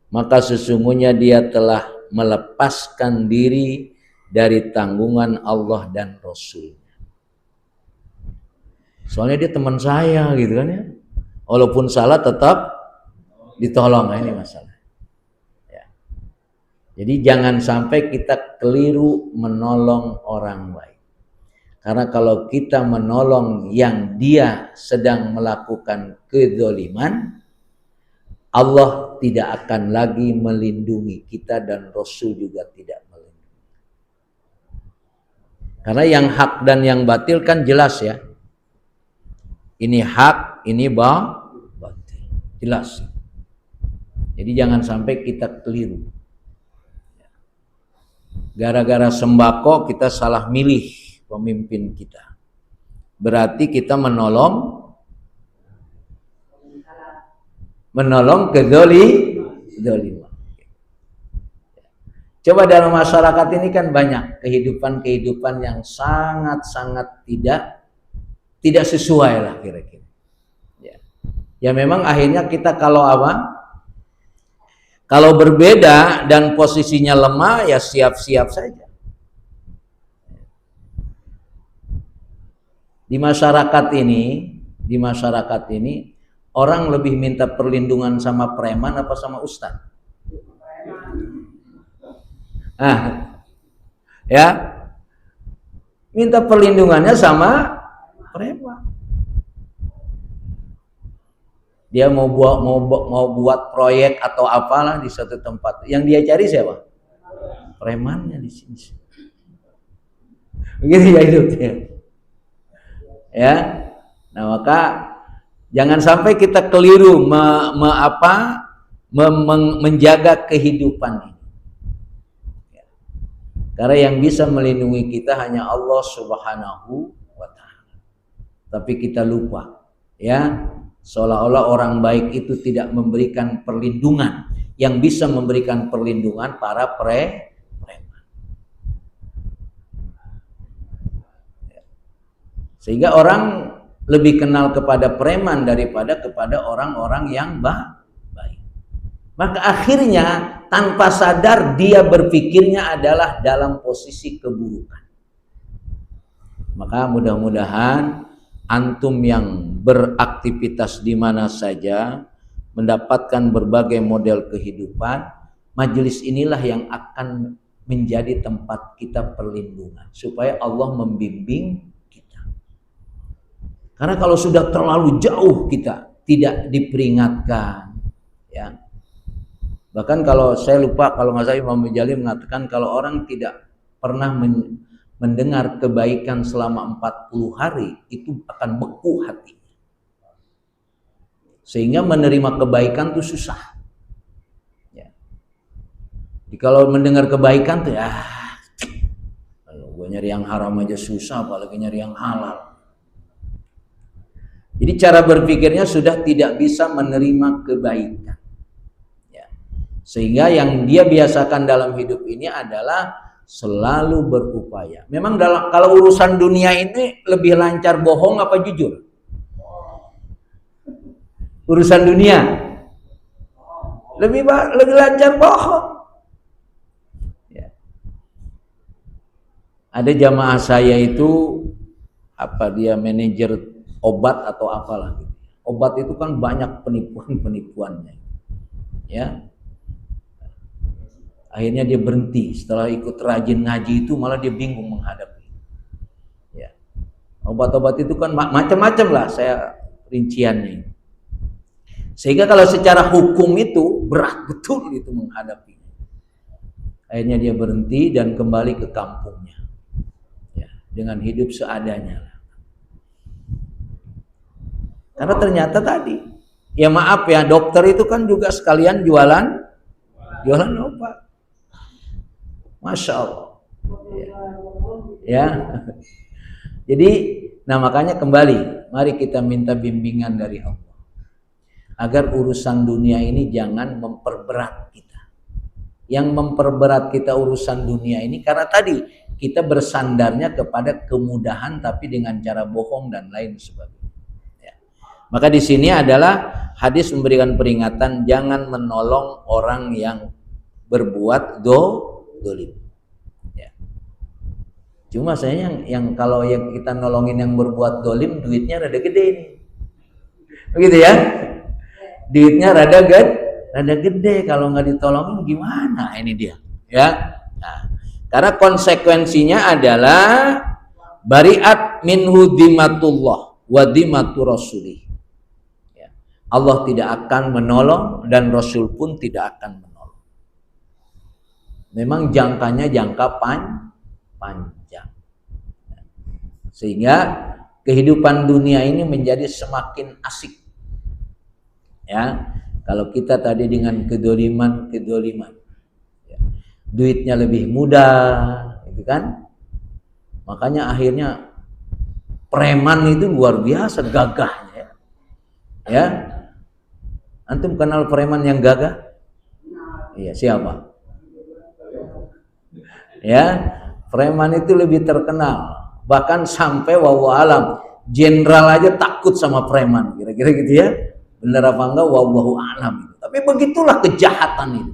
maka sesungguhnya dia telah melepaskan diri dari tanggungan Allah dan Rasul-Nya. Soalnya dia teman saya gitu kan ya. Walaupun salah tetap ditolong. Nah, ini masalah. Ya. Jadi jangan sampai kita keliru menolong orang lain. Karena kalau kita menolong yang dia sedang melakukan kezaliman, Allah tidak akan lagi melindungi kita dan Rasul juga tidak melindungi. Karena yang hak dan yang batil kan jelas ya. Ini hak, ini batil. Jelas. Jadi jangan sampai kita keliru. Gara-gara sembako kita salah milih pemimpin kita. Berarti kita menolong kezaliman. Coba dalam masyarakat ini kan banyak kehidupan yang sangat-sangat tidak sesuai lah kira-kira. Ya memang akhirnya kita kalau berbeda dan posisinya lemah ya siap-siap saja. Di masyarakat ini orang lebih minta perlindungan sama preman apa sama ustaz? Ya, minta perlindungannya sama preman. Dia mau buat proyek atau apalah di suatu tempat. Yang dia cari siapa? Premannya di sini. Begitu ya hidupnya. Ya. Nah, maka jangan sampai kita keliru menjaga kehidupan ini. Karena yang bisa melindungi kita hanya Allah Subhanahu wa Ta'ala. Tapi kita lupa, ya. Seolah-olah orang baik itu tidak memberikan perlindungan. Yang bisa memberikan perlindungan para preman. Sehingga orang lebih kenal kepada preman daripada kepada orang-orang yang baik. Maka akhirnya tanpa sadar dia berpikirnya adalah dalam posisi keburukan. Maka mudah-mudahan antum yang beraktivitas di mana saja, mendapatkan berbagai model kehidupan, majelis inilah yang akan menjadi tempat kita perlindungan supaya Allah membimbing kita. Karena kalau sudah terlalu jauh kita tidak diperingatkan, ya. Bahkan kalau saya lupa, kalau nggak salah Imam Ghazali mengatakan kalau orang tidak pernah mendengar kebaikan selama 40 hari itu akan beku hatinya. Sehingga menerima kebaikan itu susah. Ya. Jadi kalau mendengar kebaikan tuh gue nyari yang haram aja susah, apalagi nyari yang halal. Jadi cara berpikirnya sudah tidak bisa menerima kebaikan. Ya. Sehingga yang dia biasakan dalam hidup ini adalah selalu berupaya. Memang kalau urusan dunia ini lebih lancar bohong apa jujur? Urusan dunia lebih lancar bohong. Ya. Ada jamaah saya itu dia manajer obat atau apalah. Obat itu kan banyak penipuannya. Ya. Akhirnya dia berhenti setelah ikut rajin ngaji itu, malah dia bingung menghadapi. Ya. Obat-obat itu kan macam-macam lah saya rinciannya. Sehingga kalau secara hukum itu berat betul itu menghadapi. Akhirnya dia berhenti dan kembali ke kampungnya. Ya, dengan hidup seadanya. Karena ternyata tadi, ya maaf ya, dokter itu kan juga sekalian jualan obat. Masya Allah. Ya. Jadi, makanya kembali, mari kita minta bimbingan dari Allah. Agar urusan dunia ini jangan memperberat kita. Yang memperberat kita urusan dunia ini karena tadi kita bersandarnya kepada kemudahan tapi dengan cara bohong dan lain sebagainya. Ya. Maka di sini adalah hadis memberikan peringatan jangan menolong orang yang berbuat dolim. Ya. Cuma saya yang kalau yang kita nolongin yang berbuat dolim duitnya rada gede nih. Begitu ya? Duitnya rada gede, kalau nggak ditolongin gimana ini dia, ya. Nah, karena konsekuensinya adalah bariat minhu dhimatullah wa dhimatu rasulih. Ya. Allah tidak akan menolong dan Rasul pun tidak akan menolong. Memang jangkanya jangka panjang, sehingga kehidupan dunia ini menjadi semakin asik. Ya, kalau kita tadi dengan kedoliman, ya, duitnya lebih mudah, gitu kan? Makanya akhirnya preman itu luar biasa gagahnya, ya. Antum kenal preman yang gagah? Iya, siapa? Ya, preman itu lebih terkenal, bahkan sampai wallahu alam, jenderal aja takut sama preman, kira-kira gitu ya. Benar apa enggak wallahu a'lam. Tapi begitulah kejahatan itu.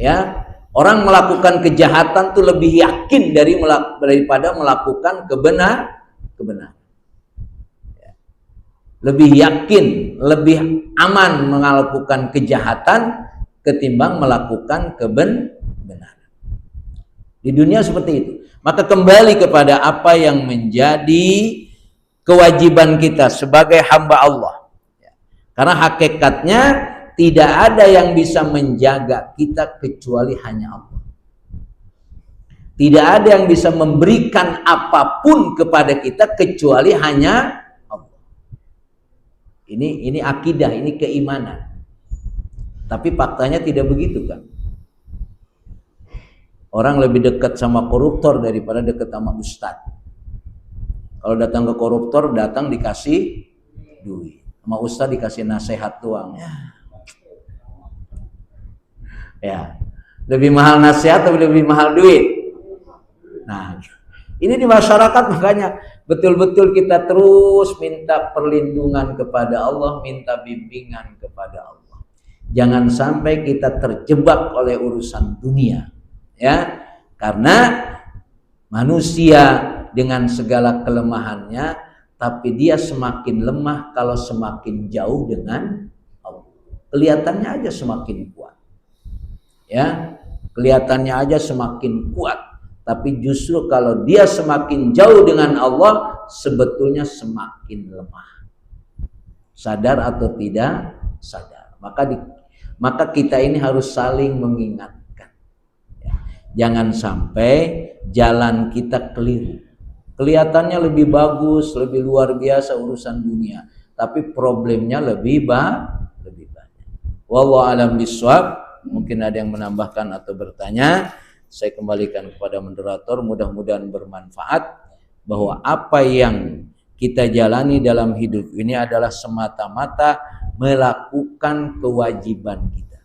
Ya, orang melakukan kejahatan tuh lebih yakin daripada melakukan kebenaran. Ya. Lebih yakin, lebih aman melakukan kejahatan ketimbang melakukan kebenaran. Di dunia seperti itu. Maka kembali kepada apa yang menjadi kewajiban kita sebagai hamba Allah. Karena hakikatnya tidak ada yang bisa menjaga kita kecuali hanya Allah. Tidak ada yang bisa memberikan apapun kepada kita kecuali hanya Allah. Ini akidah, ini keimanan. Tapi faktanya tidak begitu kan. Orang lebih dekat sama koruptor daripada dekat sama ustadz. Kalau datang ke koruptor, datang dikasih duit. Sama ustadz dikasih nasihat doang. Ya. Lebih mahal nasihat atau lebih mahal duit? Nah, ini di masyarakat makanya betul-betul kita terus minta perlindungan kepada Allah, minta bimbingan kepada Allah. Jangan sampai kita terjebak oleh urusan dunia. Ya. Karena manusia dengan segala kelemahannya tapi dia semakin lemah kalau semakin jauh dengan Allah. Kelihatannya aja semakin kuat. Ya, kelihatannya aja semakin kuat, tapi justru kalau dia semakin jauh dengan Allah, sebetulnya semakin lemah. Sadar atau tidak sadar. Maka kita ini harus saling mengingatkan. Ya, jangan sampai jalan kita keliru. Kelihatannya lebih bagus, lebih luar biasa urusan dunia, tapi problemnya lebih banyak. Wallahu a'lam bishawab. Mungkin ada yang menambahkan atau bertanya. Saya kembalikan kepada moderator, mudah-mudahan bermanfaat, bahwa apa yang kita jalani dalam hidup ini adalah semata-mata melakukan kewajiban kita.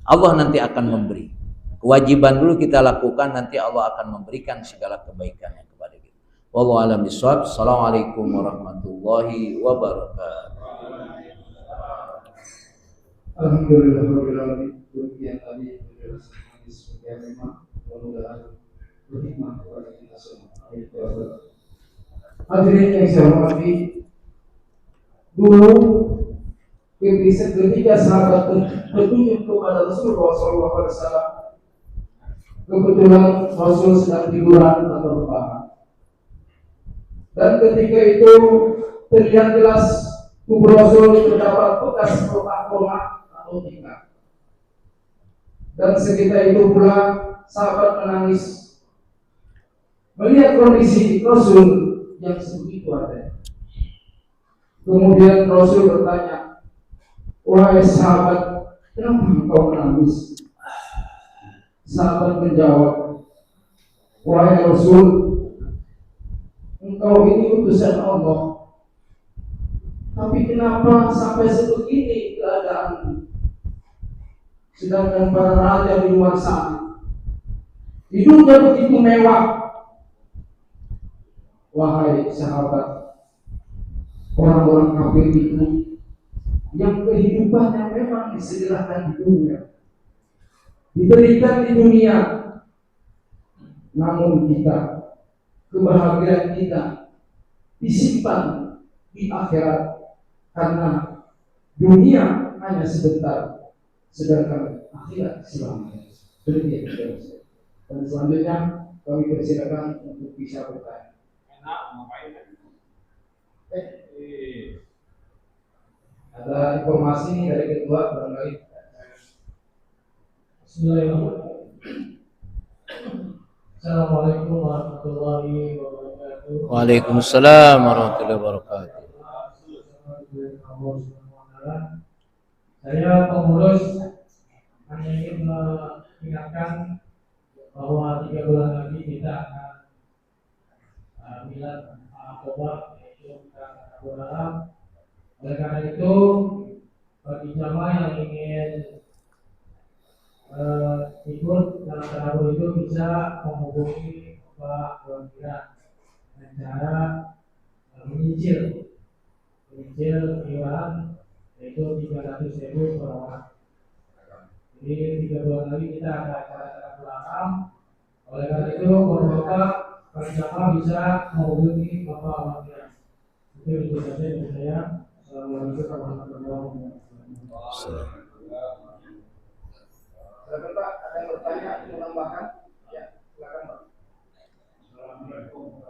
Allah nanti akan memberi. Kewajiban dulu kita lakukan, nanti Allah akan memberikan segala kebaikannya kepada kita. Wallahu a'lam bishawab. Assalamualaikum warahmatullahi wabarakatuh. Alhamdulillahirobbilalamin. Demikian tadi penjelasan hadis yang memang mudah-mudahan berhikmah kepada kita semua. Hadirin yang saya hormati, dulu ketika sahabat bertunjuk kepada Rasulullah SAW, kebetulan Rasul sedang tiduran atau rebahan, dan ketika itu terlihat jelas tubuh Rasul terdapat bekas luka atau tingkat. Dan sekitar itu pula sahabat menangis melihat kondisi Rasul yang sebegitu ada. Kemudian Rasul bertanya, "Wahai sahabat, kenapa engkau menangis?" Sahabat menjawab, "Wahai Rasul, engkau ini utusan Allah. Tapi kenapa sampai sebegini keadaanmu? Sedangkan para raja di luar sana hidupnya begitu mewah." Wahai sahabat, orang-orang kafir itu yang kehidupannya memang disediakan di dunia, diberikan di dunia, namun kita, kebahagiaan kita disimpan di akhirat, karena dunia hanya sebentar, sedangkan akhirat selamanya. Demikian. Dan selanjutnya kami persilakan untuk bisa bertanya. Ada informasi dari ketua barangkali. Bismillahirrahmanirrahim. Assalamualaikum warahmatullahi wabarakatuh. Waalaikumsalam warahmatullahi wabarakatuh. Saya pengurus hanya ingin mengingatkan bahwa 3 bulan lagi kita akan milad Al-Qobah, yaitu Rabu Arab. Oleh karena itu, bagi jamaah yang ingin ikut dalam tarawih itu bisa menghubungi Pak Wangkira dengan cara menyicil iuran, yaitu 300.000 per orang. Jadi 3 bulan lagi kita ada acara tarawih malam. Oleh karena itu, Bapak para jamaah bisa menghubungi Bapak Wangkira. Itu saja dari saya. Assalamualaikum warahmatullahi wabarakatuh. Ada yang bertanya atau menambahkan? Ya, silakan Pak. Assalamualaikum.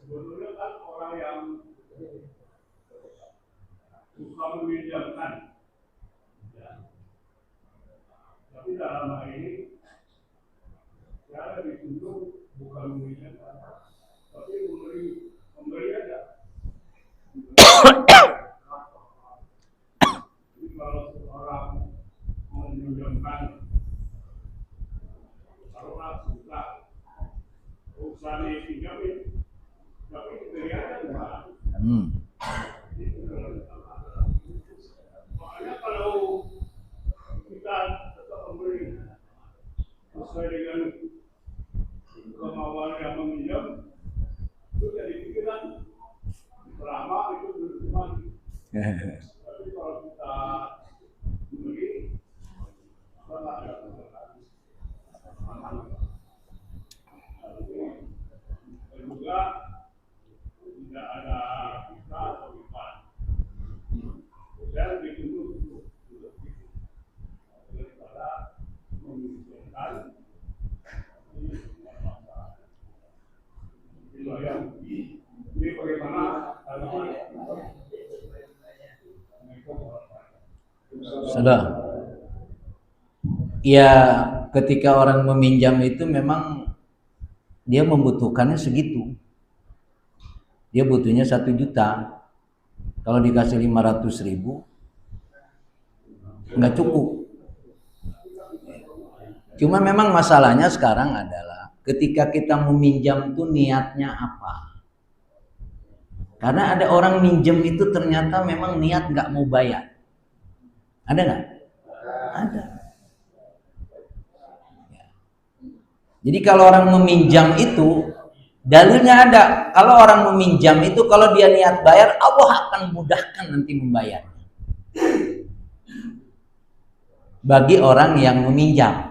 Sebetulnya kan orang yang suka meminjamkan, ya. Tapi dalam hal ini saya dituntut bukan meminjamkan, tapi memberi aja. Jadi kalau seorang meminjamkan, taruhlah 1 juta, usaha pinjam Makanya kalau kita tetap memberi sesuai dengan kemauan yang meminjam, itu jadi pikiran lama itu belum cuman. Tapi kalau kita memberi, kita ada juga tidak ada kita atau kita. Saya lebih dulu daripada memikirkan ini bagaimana sudah. Ya, ketika orang meminjam itu memang dia membutuhkannya segitu. Dia butuhnya 1 juta. Kalau dikasih 500.000 nggak cukup. Cuma memang masalahnya sekarang adalah ketika kita meminjam tuh niatnya apa? Karena ada orang minjem itu ternyata memang niat nggak mau bayar. Ada nggak? Ada. Jadi kalau orang meminjam itu dalilnya ada. Kalau orang meminjam itu kalau dia niat bayar, Allah akan mudahkan nanti membayarnya. Bagi orang yang meminjam.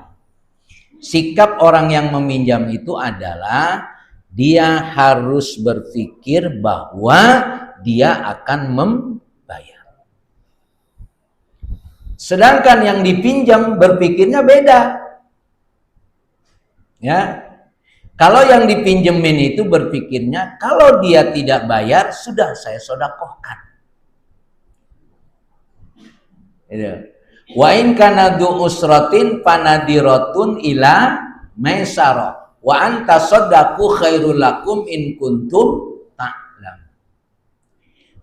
Sikap orang yang meminjam itu adalah dia harus berpikir bahwa dia akan membayar. Sedangkan yang dipinjam berpikirnya beda. Ya. Kalau yang dipinjemin itu berpikirnya kalau dia tidak bayar sudah saya sedekahkan. Itu. Wa in kana du usratin panadiratun ila maisarah wa anta saddaqu khairul lakum in kuntum ta'lam.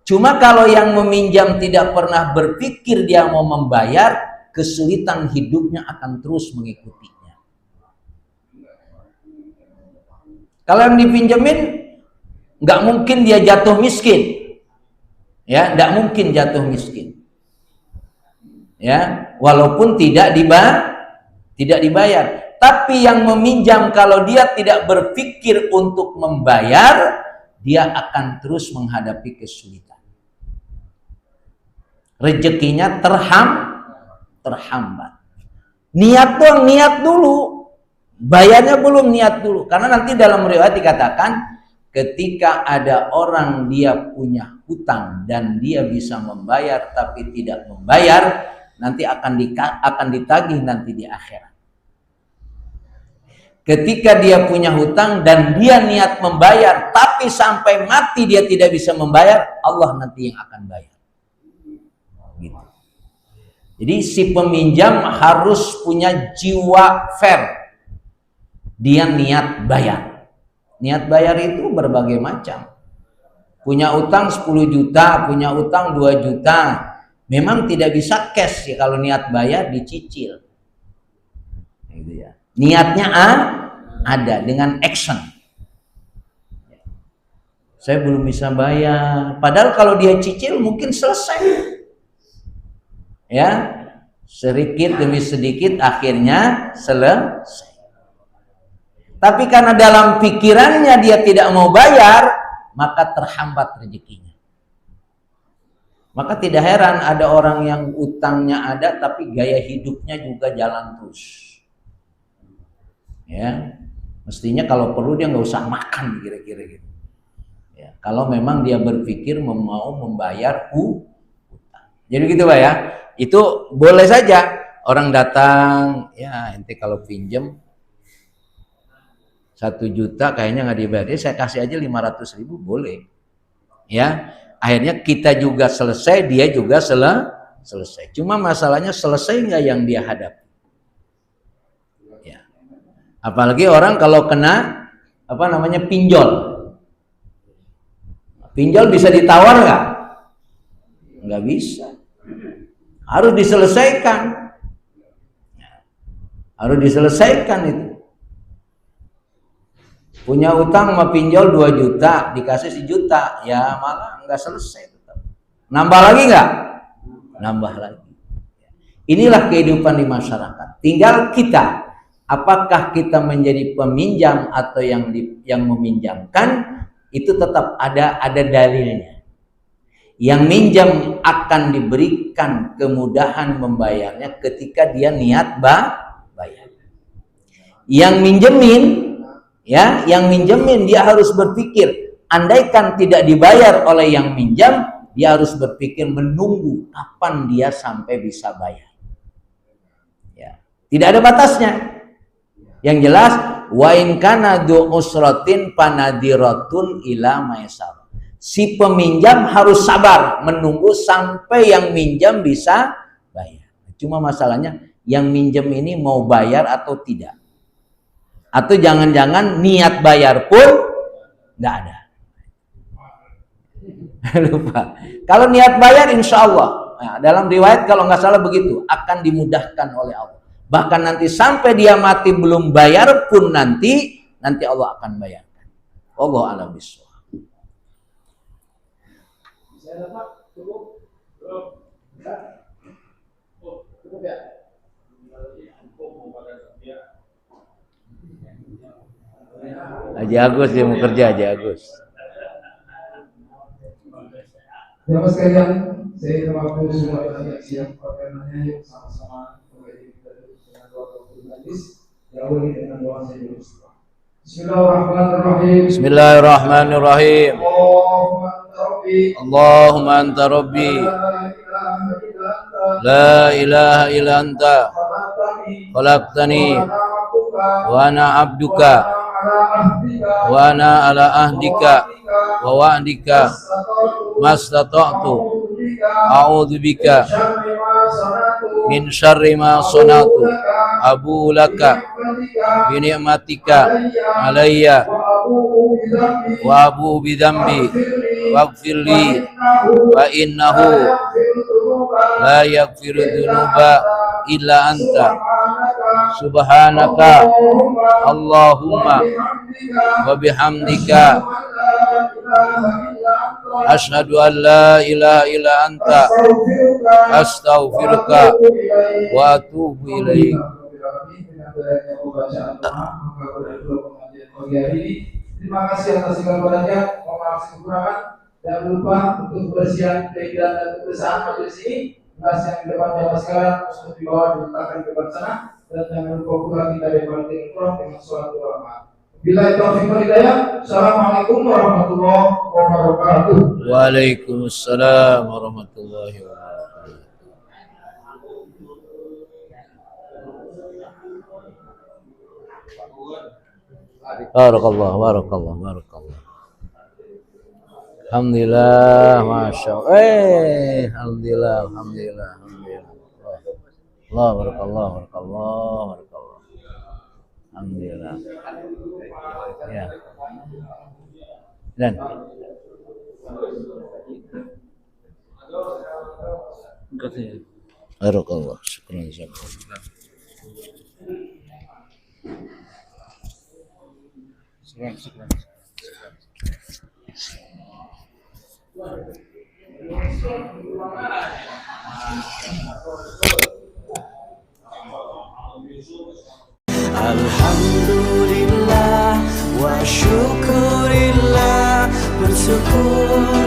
Cuma kalau yang meminjam tidak pernah berpikir dia mau membayar, kesulitan hidupnya akan terus mengikutinya. Kalau yang dipinjemin nggak mungkin dia jatuh miskin. Ya, nggak mungkin jatuh miskin. Ya, walaupun tidak dibayar. Tapi yang meminjam kalau dia tidak berpikir untuk membayar, dia akan terus menghadapi kesulitan. Rezekinya terhambat. Niat dulu. Bayarnya belum, niat dulu. Karena nanti dalam riwayat dikatakan ketika ada orang dia punya hutang dan dia bisa membayar tapi tidak membayar, nanti akan ditagih nanti di akhirat. Ketika dia punya hutang dan dia niat membayar tapi sampai mati dia tidak bisa membayar, Allah nanti yang akan bayar. Gitu. Jadi si peminjam harus punya jiwa fair. Dia niat bayar. Niat bayar itu berbagai macam. Punya utang 10 juta, punya utang 2 juta. Memang tidak bisa cash ya, kalau niat bayar dicicil. Gitu ya. Niatnya ada dengan action. Saya belum bisa bayar. Padahal kalau dia cicil mungkin selesai. Ya. Sedikit demi sedikit akhirnya selesai. Tapi karena dalam pikirannya dia tidak mau bayar, maka terhambat rezekinya. Maka tidak heran ada orang yang utangnya ada tapi gaya hidupnya juga jalan terus. Ya, mestinya kalau perlu dia nggak usah makan kira-kira gitu. Ya, kalau memang dia berpikir mau membayar hutang. Jadi gitu Pak ya. Itu boleh saja orang datang, ya ente kalau pinjem 1 juta kayaknya nggak dibayar, saya kasih aja 500.000 boleh. Ya, akhirnya kita juga selesai, dia juga selesai. Cuma masalahnya selesai nggak yang dia hadapi. Ya. Apalagi orang kalau kena pinjol. Pinjol bisa ditawar nggak? Nggak bisa. Harus diselesaikan. Harus diselesaikan itu. Punya utang sama pinjol 2 juta, dikasih 1 juta, ya malah nggak selesai. Nambah lagi nggak? Nambah lagi. Inilah kehidupan di masyarakat. Tinggal kita, apakah kita menjadi peminjam atau yang meminjamkan, itu tetap ada dalilnya. Yang minjam akan diberikan kemudahan membayarnya ketika dia niat bayar. Yang minjemin dia harus berpikir, andaikan tidak dibayar oleh yang minjam, dia harus berpikir menunggu kapan dia sampai bisa bayar. Ya, tidak ada batasnya. Yang jelas, wa in kana du usratin panadiratun ila maisar. Si peminjam harus sabar menunggu sampai yang minjam bisa bayar. Cuma masalahnya yang minjam ini mau bayar atau tidak. Atau jangan-jangan niat bayar pun nggak ada. Lupa. Kalau niat bayar insya Allah. Nah, dalam riwayat kalau nggak salah begitu, akan dimudahkan oleh Allah. Bahkan nanti sampai dia mati belum bayar pun nanti Allah akan bayarkan. Allah a'lam bishawab. Saya dapat cukup ya. Haji Agus dia mau kerja, Haji Agus. Bapak sekalian, saya terima kasih semua yang siap perkenannya, yuk sama-sama kembali dengan doa hadis. Diawali dengan doa saya dulu. Bismillahirrahmanirrahim. Bismillahirrahmanirrahim. Allahumma anta rabbi. La ilaha illa anta. Khalaqtani wa ana abduka wa ana ala ahdika wa wa'dika mastata'tu a'udzu bika min syarri ma sanatu abu laka bi ni'matika alayya wa abu bi dzambi waghfir li wa innahu la yaghfiru dzunuba illa anta subhanaka Allahumma wa bihamdika asyhadu an la ilaha illa anta astaghfiruka wa atubu ilaik. Terima kasih atas segala perhatian, mohon maaf kekurangan. Jangan lupa untuk kebersihan, keindahan dan kebersihan majelis ini. Gelas yang di depan Bapak sekalian untuk di bawah diletakkan di depan sana, dan jangan lupa pula kita dibanting kurang dengan sholat berjamaah. Bila taufiq wal hidayah. Assalamualaikum warahmatullahi wabarakatuh. Waalaikumsalam warahmatullahi wabarakatuh. Barakallah, barakallah, barakallah. Alhamdulillah, masya Allah. Alhamdulillah, alhamdulillah, alhamdulillah. Allah, barakallah, barakallah, barakallah. Alhamdulillah. Ya. Dan. Barakallah, syukran, syukran. Alhamdulillah wa syukurillah, bersyukur